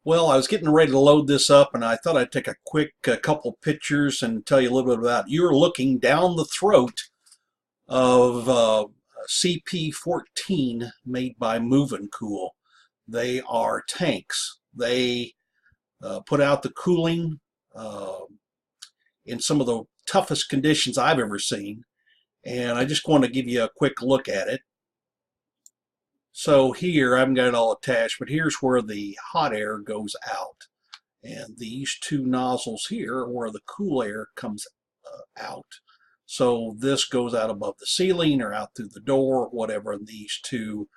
Well, I was getting ready to load this up and I thought I'd take a quick couple pictures and tell you a little bit about it. You're looking down the throat of CP-14 made by MovinCool. They are tanks. They put out the cooling uh, in some of the toughest conditions I've ever seen. And I just want to give you a quick look at it. So here, I haven't got it all attached, but here's where the hot air goes out. And these two nozzles here are where the cool air comes out. So this goes out above the ceiling or out through the door, whatever. And these two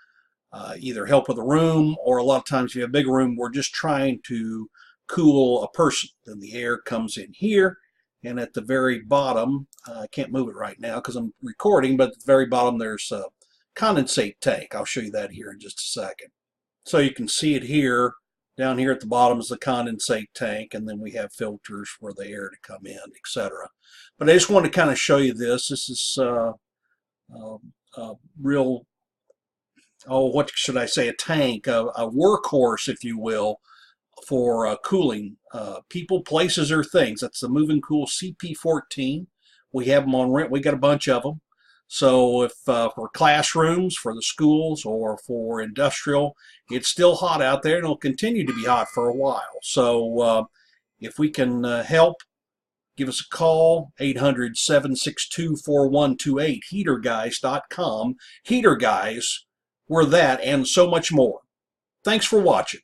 either help with the room, or a lot of times if you have a big room, we're just trying to cool a person. Then the air comes in here, and at the very bottom, I can't move it right now because I'm recording, but at the very bottom there's a condensate tank. I'll show you that here in just a second. So you can see it here. Down here at the bottom is the condensate tank, and then we have filters for the air to come in, etc. But I just want to kind of show you this. This is real, what should I say, a tank, a workhorse, if you will, for cooling people, places, or things. That's the MovinCool CP-14. We have them on rent. We got a bunch of them. So if for classrooms, for the schools, or for industrial, it's still hot out there and it'll continue to be hot for a while. So if we can help, give us a call, 800-762-4128, HeaterGuys.com. HeaterGuys, we're that and so much more. Thanks for watching.